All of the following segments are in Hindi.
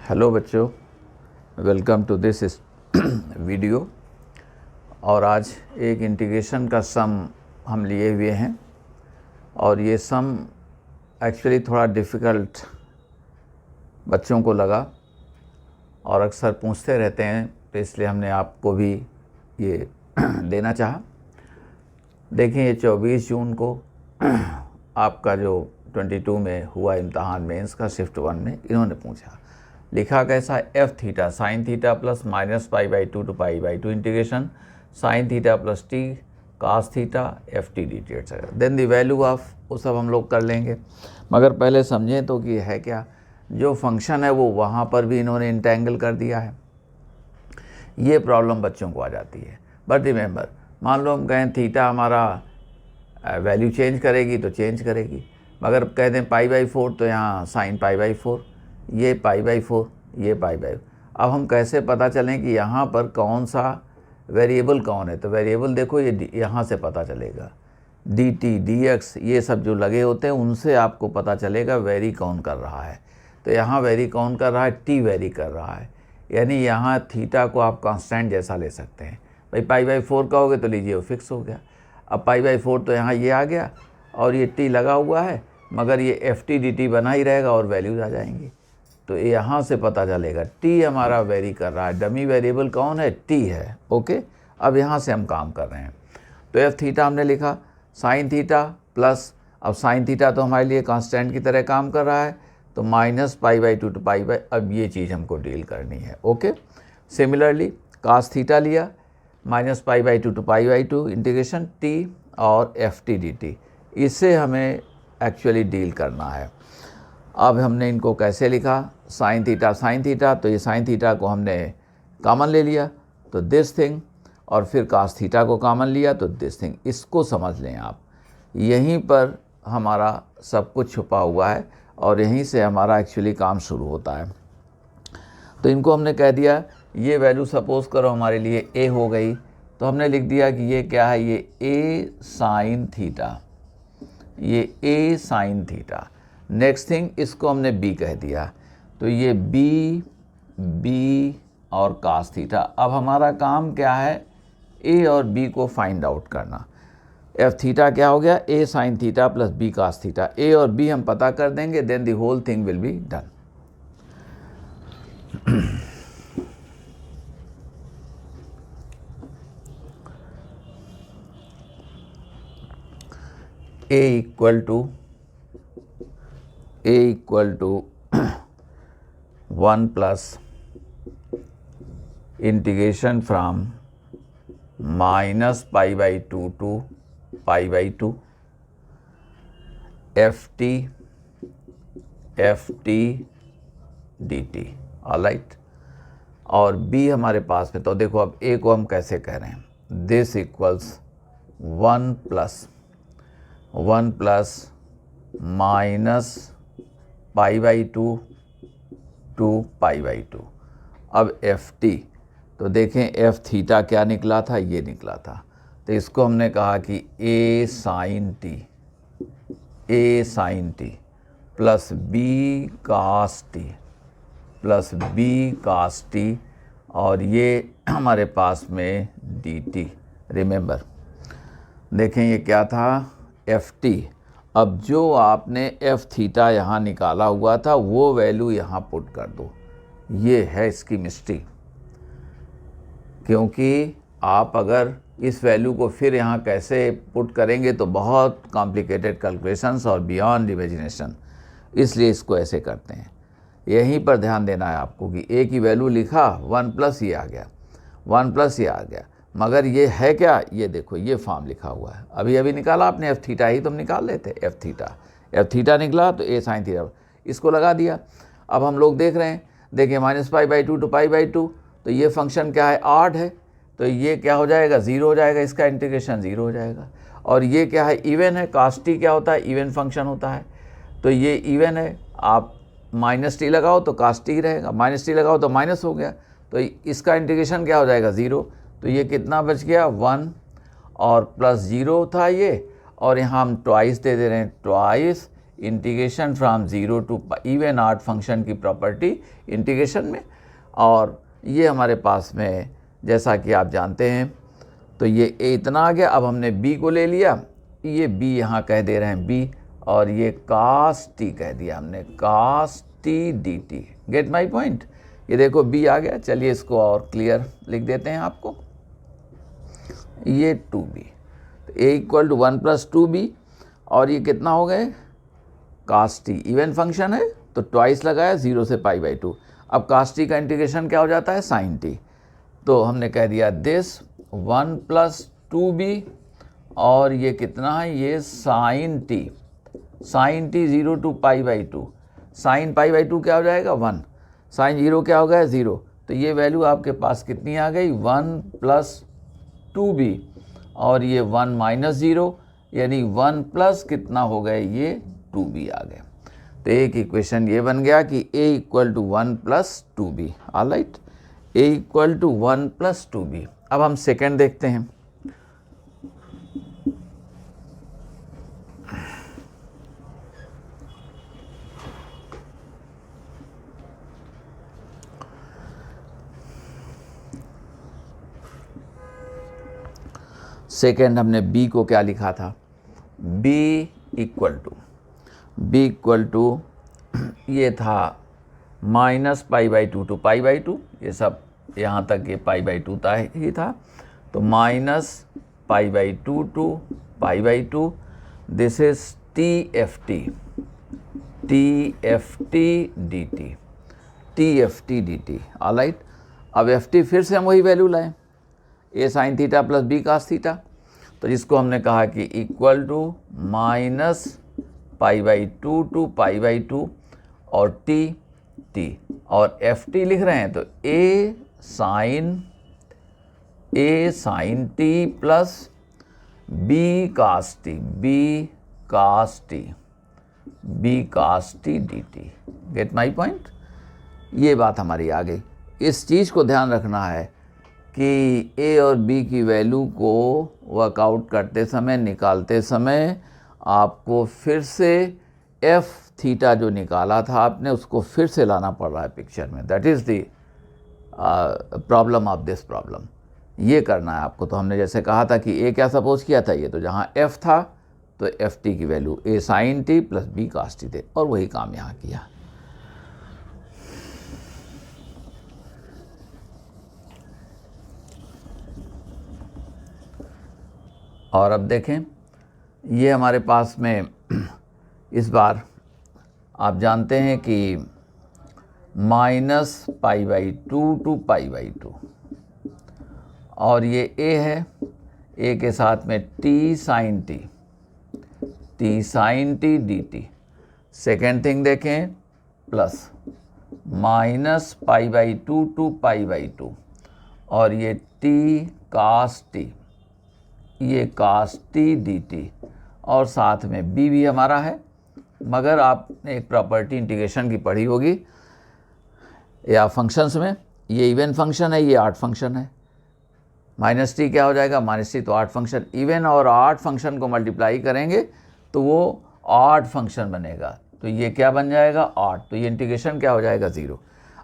हेलो बच्चों, वेलकम टू दिस वीडियो। और आज एक इंटीग्रेशन का सम हम लिए हुए हैं और ये सम एक्चुअली थोड़ा डिफ़िकल्ट बच्चों को लगा और अक्सर पूछते रहते हैं, तो इसलिए हमने आपको भी ये देना चाहा। देखें, ये 24 जून को आपका जो 22 में हुआ इम्तहान मेंस का शिफ्ट 1 में इन्होंने पूछा। लिखा कैसा, F theta sine theta plus minus pi by two pi by two integration sine theta plus T cos theta F T D T etcetera. Then the value of, वो सब हम लोग कर लेंगे, मगर पहले समझें तो कि है क्या। जो फंक्शन है वो वहाँ पर भी इन्होंने इंटेंगल कर दिया है। ये प्रॉब्लम बच्चों को आ जाती है। बट रिमेंबर, मान लो हम कहें थीटा हमारा वैल्यू चेंज करेगी तो चेंज करेगी, मगर कह दें पाई बाई 4 तो यहाँ साइन पाई बाई 4, ये पाई बाई 4, ये पाई बाई। अब हम कैसे पता चलें कि यहाँ पर कौन सा वेरिएबल कौन है? तो वेरिएबल देखो, ये यहाँ से पता चलेगा। डी टी डी एक्स ये सब जो लगे होते हैं उनसे आपको पता चलेगा वेरी कौन कर रहा है। तो यहाँ वेरी कौन कर रहा है? टी वेरी कर रहा है। यानी यहाँ थीटा को आप कांस्टेंट जैसा ले सकते हैं। भाई पाई बाई 4 कहोगे तो लीजिए वो फिक्स हो गया। अब पाई बाई 4 तो यहाँ ये आ गया और ये टी लगा हुआ है, मगर ये एफ टी डी टी बना ही रहेगा और वैल्यूज आ जाएंगी। तो यहाँ से पता चलेगा टी हमारा वेरी कर रहा है। डमी वेरिएबल कौन है? टी है। ओके, अब यहाँ से हम काम कर रहे हैं। तो एफ थीटा हमने लिखा साइन थीटा प्लस, अब साइन थीटा तो हमारे लिए कांस्टेंट की तरह काम कर रहा है, तो minus pi by two pi by, अब ये चीज़ हमको डील करनी है। ओके, सिमिलरली कास थीटा लिया minus pi by two pi by two integration T और एफ टी डी टी, इससे हमें एक्चुअली डील करना है। अब हमने इनको कैसे लिखा? साइन थीटा, तो ये साइन थीटा को हमने कॉमन ले लिया तो दिस थिंग, और फिर कास थीटा को कॉमन लिया तो दिस थिंग। इसको समझ लें आप, यहीं पर हमारा सब कुछ छुपा हुआ है और यहीं से हमारा एक्चुअली काम शुरू होता है। तो इनको हमने कह दिया, ये वैल्यू सपोज करो हमारे लिए ए हो गई, तो हमने लिख दिया कि ये क्या है? ये ए साइन थीटा, ये ए साइन थीटा। नेक्स्ट थिंग, इसको हमने बी कह दिया, तो ये बी और कास थीटा। अब हमारा काम क्या है? ए और बी को फाइंड आउट करना। एफ थीटा क्या हो गया? A sine theta plus B cos theta. A और बी हम पता कर देंगे, then the whole thing will be done. A equal to 1 plus integration from minus pi by two to pi by two F T D T. Alright, और बी हमारे पास में, तो देखो अब ए को हम कैसे कह रहे हैं? This equals 1 plus minus pi by two pi by to. अब एफ टी, तो देखें एफ थीटा क्या निकला था? ये निकला था। तो इसको हमने कहा कि A sine T plus B cos T, और ये हमारे पास में डी टी। रिमेंबर, देखें ये क्या था? F T. अब जो आपने एफ थीटा यहाँ निकाला हुआ था वो वैल्यू यहाँ पुट कर दो। ये है इसकी मिस्ट्री, क्योंकि आप अगर इस वैल्यू को फिर यहाँ कैसे पुट करेंगे तो बहुत कॉम्प्लिकेटेड कैलकुलेशंस और बियॉन्ड इमेजिनेशन, इसलिए इसको ऐसे करते हैं। यहीं पर ध्यान देना है आपको कि ए की वैल्यू लिखा 1 प्लस ये आ गया, 1 प्लस ये आ गया, मगर ये है क्या? ये देखो, ये फॉर्म लिखा हुआ है। अभी निकाला आपने एफ थीटा ही, तो हम निकाल लेते। एफ थीटा निकला तो ए साइन थीटा, इसको लगा दिया। अब हम लोग देख रहे हैं, देखिए minus pi by two pi by to, तो ये फंक्शन क्या है? 8 है, तो ये क्या हो जाएगा? 0 हो जाएगा, इसका इंटीग्रेशन 0 हो जाएगा। और ये क्या है? इवन है। कास टी क्या होता है? इवन फंक्शन होता है, तो ये इवन है। आप माइनस टी लगाओ तो कास टी रहेगा, माइनस टी लगाओ तो माइनस हो गया, तो इसका इंटीग्रेशन क्या हो जाएगा? 0। तो ये कितना बच गया? 1 और प्लस 0 था ये, और यहाँ हम ट्वाइस दे दे रहे हैं, twice integration from 0 to even odd function की प्रॉपर्टी इंटीग्रेशन में। और ये हमारे पास में जैसा कि आप जानते हैं तो ये a इतना आ गया। अब हमने b को ले लिया, ये b यहाँ कह दे रहे हैं b, और ये cos t कह दिया हमने, cos t dt। Get my point. ये देखो b आ गया। चलिए इसको और क्लियर लिख देते हैं आपको, ये 2b, तो a equal to 1 plus 2b, और ये कितना हो गए cos t, इवन फंक्शन है तो ट्वाइस लगाया 0 से π/2। अब cos t का इंटीग्रेशन क्या हो जाता है sin t, तो हमने कह दिया दिस 1 प्लस 2b, और ये कितना है ये sin t, sin t 0 to π/2, sin π/2 क्या हो जाएगा 1, sin 0 क्या हो गया 0, तो ये वैल्यू आपके पास कितनी आ गई 1 प्लस 2b, और ये 1 माइनस 0 यानी 1 प्लस कितना हो गए ये 2b आ गए। तो एक इक्वेशन ये बन गया कि a equal to 1 plus 2b। Alright, a equal to 1 plus 2b। अब हम सेकेंड देखते हैं। सेकेंड हमने b को क्या लिखा था, b इक्वल टू ये था माइनस π/2 टू π/2, ये सब यहाँ तक ये π/2 ही था, तो minus π/2 to π/2, this is TFT dt। Alright, अब FT फिर से हम वही वैल्यू लाएं, a sin theta plus b cos theta, तो जिसको हमने कहा कि इक्वल टू माइनस π/2 टू π/2 और t, और FT लिख रहे हैं तो a sin t plus b cos t dt। Get my point. ये बात हमारी आ गई। इस चीज़ को ध्यान रखना है कि a और b की वैल्यू को वर्कआउट करते समय, निकालते समय आपको फिर से f थीटा जो निकाला था आपने उसको फिर से लाना पड़ रहा है पिक्चर में। That is the problem of this problem. ये करना है आपको। तो हमने जैसे कहा था कि a क्या सपोज किया था, ये तो जहाँ f था तो ft की value a sin t plus b cos t थे, और वही काम यहाँ किया। और अब देखें, ये हमारे पास में इस बार आप जानते हैं कि माइनस π/2 टू π/2, और ये a है, a के साथ में t sin t dt। Second thing देखें, प्लस माइनस π/2 टू π/2, और ये t cos t, ये cos t dt, और साथ में b भी हमारा है। मगर आपने एक प्रॉपर्टी इंटीग्रेशन की पढ़ी होगी या फंक्शंस में, ये इवन फंक्शन है, ये ऑड फंक्शन है। माइनस टी क्या हो जाएगा, माइनस टी, तो ऑड फंक्शन। इवन और ऑड फंक्शन को मल्टीप्लाई करेंगे तो वो ऑड फंक्शन बनेगा, तो ये क्या बन जाएगा ऑड, तो ये इंटीग्रेशन क्या हो जाएगा 0।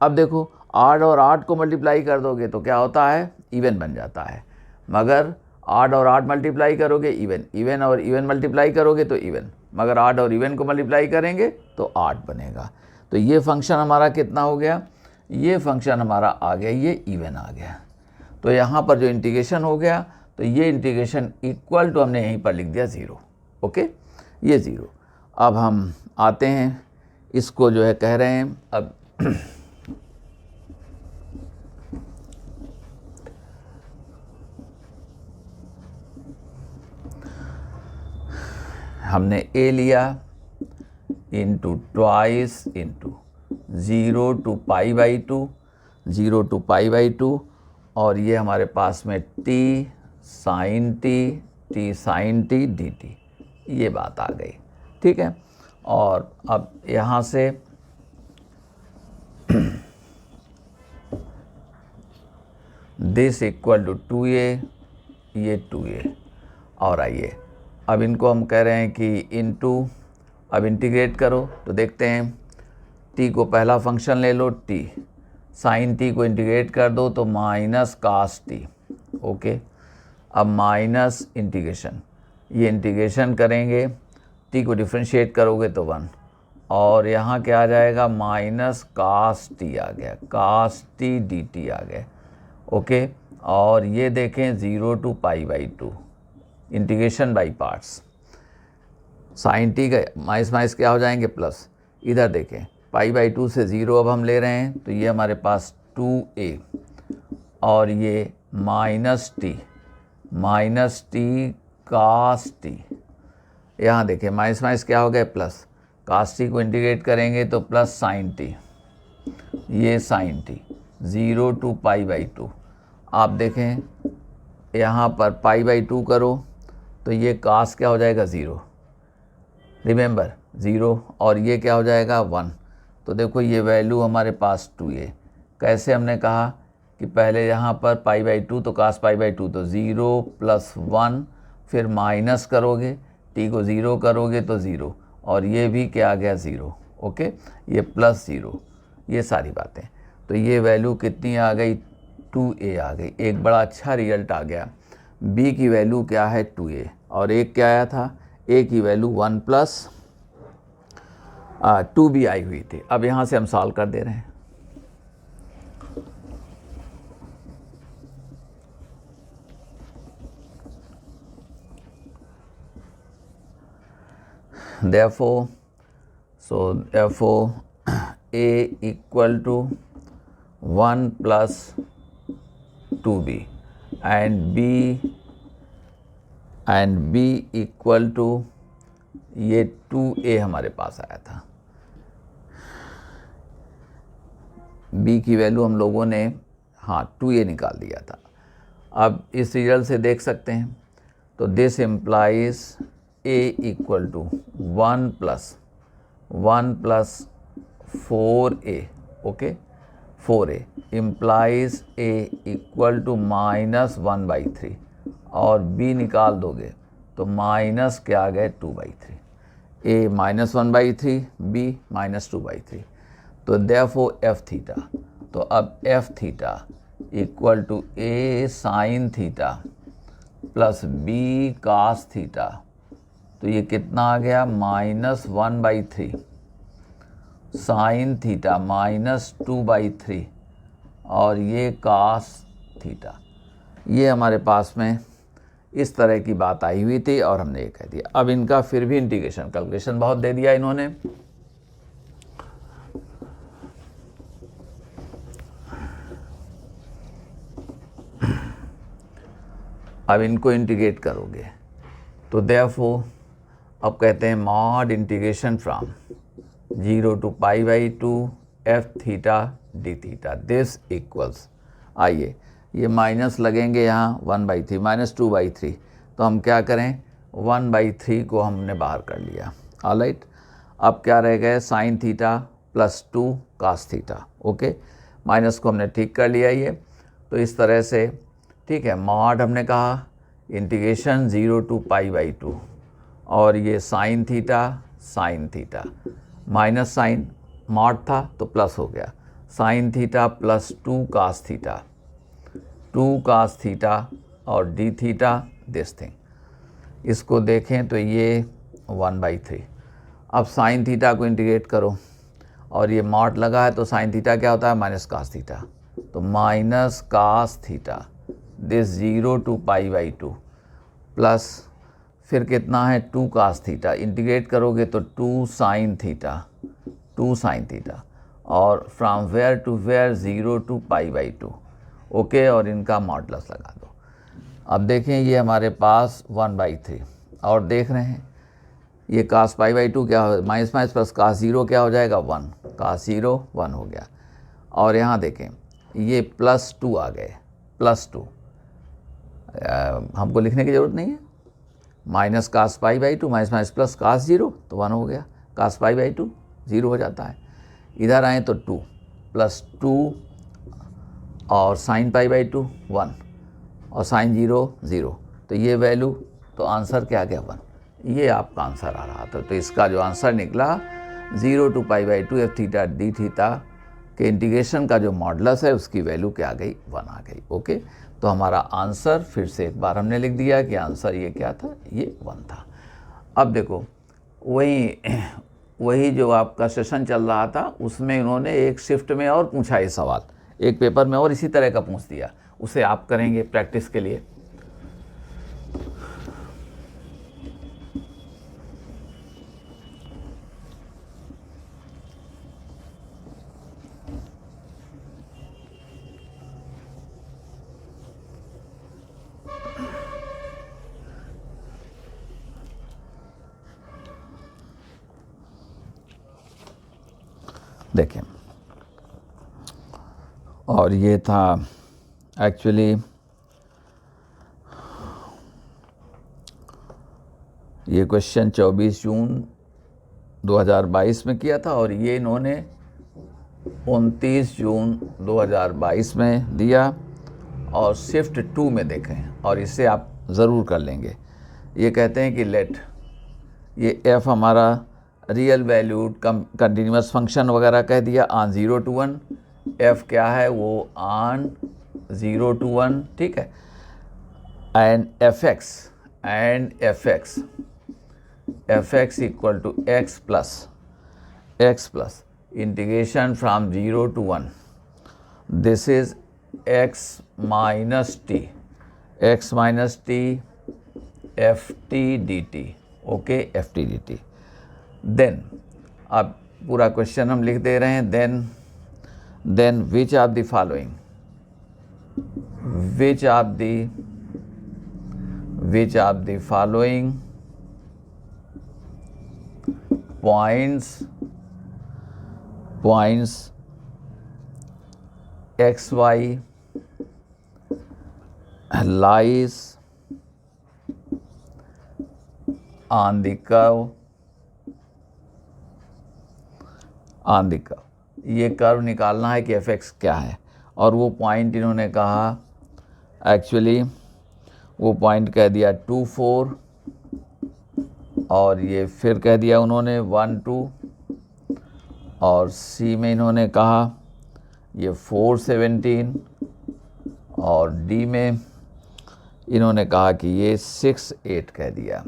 अब देखो, ऑड और ऑड को मल्टीप्लाई कर दोगे तो क्या होता है, इवन बन जाता है। मगर ऑड और ऑड मल्टीप्लाई करोगे इवन, इवन और इवन मल्टीप्लाई करोगे तो इवन, मगर ऑड और इवन को मल्टीप्लाई करेंगे तो ऑड बनेगा। तो ये फंक्शन हमारा कितना हो गया, ये फंक्शन हमारा आ गया, ये इवन आ गया। तो यहाँ पर जो इंटीग्रेशन हो गया, तो ये इंटीग्रेशन इक्वल टू हमने यहीं पर लिख दिया 0। ओके, ये 0। अब हम आते हैं, इसको जो है कह रहे हैं, अब हमने a लिया into twice into 0 to π/2, 0 to π/2, और ये हमारे पास में t sin t dt, ये बात आ गई। ठीक है, और अब यहाँ से दिस इक्वल टू 2a, ये 2a, और आइए अब इनको हम कह रहे हैं कि इंटू अब इंटीग्रेट करो तो देखते हैं, t को पहला फंक्शन ले लो t, साइन t को इंटीग्रेट कर दो तो माइनस कास t। ओके, अब माइनस इंटीग्रेशन, ये इंटीग्रेशन करेंगे, t को डिफ्रेंशिएट करोगे तो 1, और यहाँ क्या आ जाएगा, माइनस कास t आ गया, कास t dt आ गया। ओके, और ये देखें 0 to π/2, integration by parts. Sine T का माइनस माइनस क्या हो जाएंगे प्लस, इधर देखें π/2 से 0 अब हम ले रहे हैं तो ये हमारे पास 2a, और ये माइनस टी कास टी। यहाँ देखें माइनस माइनस क्या हो गया प्लस, कास टी को इंटीग्रेट करेंगे तो प्लस साइन टी, ये साइन टी 0 to π/2। आप देखें यहाँ पर π/2 करो तो ये कास क्या हो जाएगा 0, रिमेंबर 0, और ये क्या हो जाएगा 1। तो देखो ये वैल्यू हमारे पास 2a। कैसे हमने कहा कि पहले यहाँ पर π/2 तो कास π/2 तो 0 + 1, फिर माइनस करोगे, t को 0 करोगे तो 0, और ये भी क्या आ गया 0। ओके, ये +0, ये सारी बातें। तो ये वैल्यू कितनी आ गई, 2a आ गई। एक बड़ा अच्छा रिजल्ट आ गया। b की वैल्यू क्या है 2a, और एक क्या आया था, a की वैल्यू 1 + 2b आई हुई थी। अब यहाँ से हम सॉल्व कर दे रहे हैं। Therefore a equal to 1 + 2b and b equal to, ये 2a हमारे पास आया था। b की वैल्यू हम लोगों ने 2a निकाल दिया था। अब इस रिजल्ट से देख सकते हैं, तो this implies a equal to 1 + 4a, okay, 4a implies a equal to -1/3, और b निकाल दोगे तो माइनस क्या आ गए 2/3, a -1/3, b -2/3। तो therefore f थीटा, तो अब f theta equal to a sine theta plus b cos theta. तो ये कितना आ गया, -1/3 साइन थीटा -2/3, और ये कास थीटा। ये हमारे पास में इस तरह की बात आई हुई थी और हमने ये कह दिया। अब इनका फिर भी इंटीग्रेशन कैलकुलेशन बहुत दे दिया इन्होंने। अब इनको इंटीग्रेट करोगे तो देयरफॉर अब कहते हैं mod integration from 0 to π/2 f theta d theta, this equals, आइए ये माइनस लगेंगे यहाँ 1/3 -2/3, तो हम क्या करें 1/3 को हमने बाहर कर लिया। ऑलराइट, अब क्या रह गए sine theta plus 2 cos theta. Okay, minus को हमने ठीक कर लिया ये। तो इस तरह से ठीक है, मॉड हमने कहा इंटीग्रेशन 0 to π/2, और ये sine theta minus sine mod था तो प्लस हो गया, sine theta plus 2 cos theta और d थीटा दिस थिंग। इसको देखें तो ये 1/3। अब साइन थीटा को इंटीग्रेट करो, और ये मॉड लगा है तो साइन थीटा क्या होता है माइनस कास थीटा, तो minus cos theta this 0 to π/2 plus फिर कितना है 2 कास थीटा, इंटीग्रेट करोगे तो 2 साइन थीटा, और from where to where 0 to π/2। Okay, और इनका मॉडुलस लगा दो। अब देखें ये हमारे पास 1/3, और देख रहे हैं ये कास π/2 क्या हो, माइनस माइनस प्लस कास 0 क्या हो जाएगा 1, कास 0 1 हो गया। और यहाँ देखें ये +2 आ गए, +2 हमको लिखने की ज़रूरत नहीं है, minus cos π/2 minus minus plus cos 0 तो 1 हो गया, कास π/2 0 हो जाता है। इधर आए तो 2 + 2 और साइन π/2 1 और साइन 0 0, तो ये वैल्यू, तो आंसर क्या आ गया 1। ये आपका आंसर आ रहा था। तो इसका जो आंसर निकला 0 to π/2 f theta D theta के इंटीग्रेशन का जो मॉडुलस है उसकी वैल्यू क्या आ गई, 1 आ गई। ओके, तो हमारा आंसर फिर से एक बार हमने लिख दिया कि आंसर ये क्या था, ये 1 था। अब देखो वही जो आपका सेशन चल रहा था उसमें इन्होंने एक शिफ्ट में और पूछा ये सवाल, एक पेपर में और इसी तरह का पूछ दिया, उसे आप करेंगे प्रैक्टिस के लिए। देखें, और ये था एक्चुअली ये क्वेश्चन 24 जून 2022 में किया था और ये इन्होंने 29 जून 2022 में दिया और शिफ्ट 2 में देखें, और इसे आप ज़रूर कर लेंगे। ये कहते हैं कि लेट ये f हमारा रियल वैल्यूड कंटिन्यूस फंक्शन वगैरह कह दिया ऑन 0 to 1, f क्या है वो ऑन 0 to 1, ठीक है, and fx equal to x plus integration from 0 to 1, this is x minus T ft dt, okay, ft dt। Then अब पूरा क्वेश्चन हम लिख दे रहे हैं, then which of the following points xy lies on the curve, ये कर्व निकालना है कि fx क्या है। और वो पॉइंट इन्होंने कहा, एक्चुअली वो पॉइंट कह दिया 2 4, और ये फिर कह दिया उन्होंने 1 2, और सी में इन्होंने कहा ये 4 17, और डी में इन्होंने कहा कि ये 6 8 कह दिया,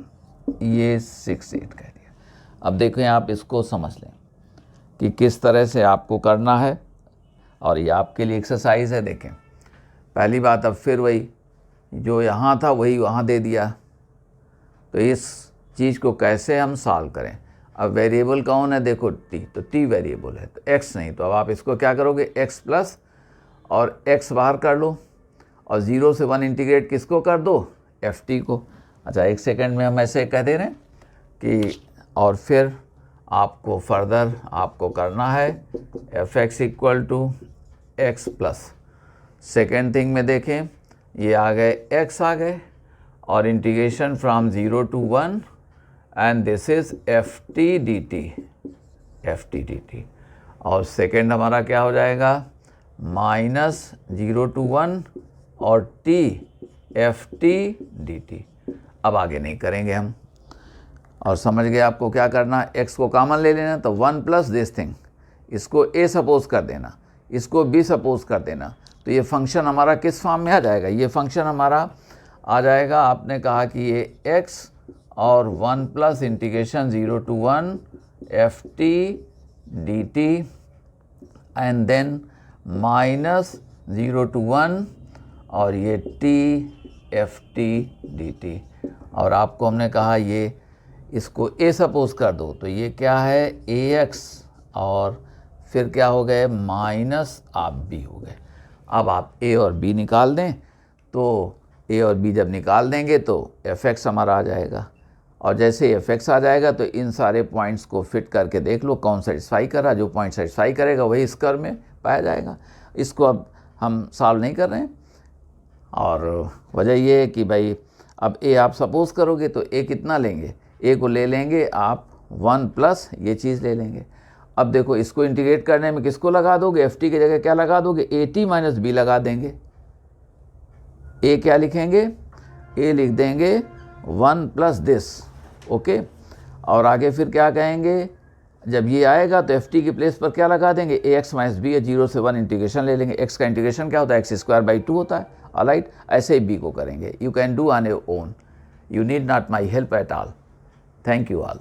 ये 6 8 कह दिया। अब देखें, आप इसको समझ लें कि किस तरह से आपको करना है, और ये आपके लिए एक्सरसाइज है। देखें, पहली बात, अब फिर वही जो यहाँ था वही वहाँ दे दिया, तो इस चीज़ को कैसे हम सॉल्व करें। अब वेरिएबल कौन है, देखो t, तो t वेरिएबल है, तो x नहीं, तो अब आप इसको क्या करोगे, x प्लस और x बाहर कर लो, और 0 से 1 इंटीग्रेट किसको कर दो, ft को। अच्छा, एक सेकंड में हम ऐसे कह दे रहे हैं कि, और फिर आपको फर्दर आपको करना है fx equal to X plus, second thing में देखें ये आ गए x आ गए, और integration from 0 to 1, and this is ft dt, और सेकेंड हमारा क्या हो जाएगा, माइनस 0 to 1 और t ft dt। अब आगे नहीं करेंगे हम, और समझ गए आपको क्या करना, x को कॉमन ले लेना, तो 1 प्लस दिस थिंग, इसको a सपोज कर देना, इसको b सपोज कर देना, तो ये फंक्शन हमारा किस फॉर्म में आ जाएगा, ये फंक्शन हमारा आ जाएगा, आपने कहा कि ये x और 1 plus integration 0 to 1 ft dt, and then minus 0 to 1 और ये t ft dt, और आपको हमने कहा ये इसको a सपोज कर दो, तो ये क्या है ax, और फिर क्या हो गए माइनस आप b हो गए। अब आप a और b निकाल दें, तो a और b जब निकाल देंगे तो fx हमारा आ जाएगा, और जैसे fx आ जाएगा तो इन सारे पॉइंट्स को फिट करके देख लो कौन सेटिस्फाई कर रहा, जो पॉइंट सेटिस्फाई करेगा वही इस कर्व में पाया जाएगा। इसको अब हम सॉल्व नहीं कर रहे हैं, और वजह ये है कि भाई अब a आप सपोज करोगे तो a कितना लेंगे, a को ले लेंगे आप 1 प्लस ये चीज़ ले लेंगे। अब देखो इसको इंटीग्रेट करने में किसको लगा दोगे, ft की जगह क्या लगा दोगे, at माइनस b लगा देंगे। a क्या लिखेंगे, a लिख देंगे 1 प्लस दिस, ओके। और आगे फिर क्या कहेंगे, जब ये आएगा तो एफ टी की प्लेस पर क्या लगा देंगे, ए एक्स माइनस बी है, 0 से 1 इंटीग्रेशन ले लेंगे। एक्स का इंटीग्रेशन क्या होता है, x² होता है, ऑलराइट। ऐसे ही बी को करेंगे। You can do on your own, you need not my help at all. Thank you all.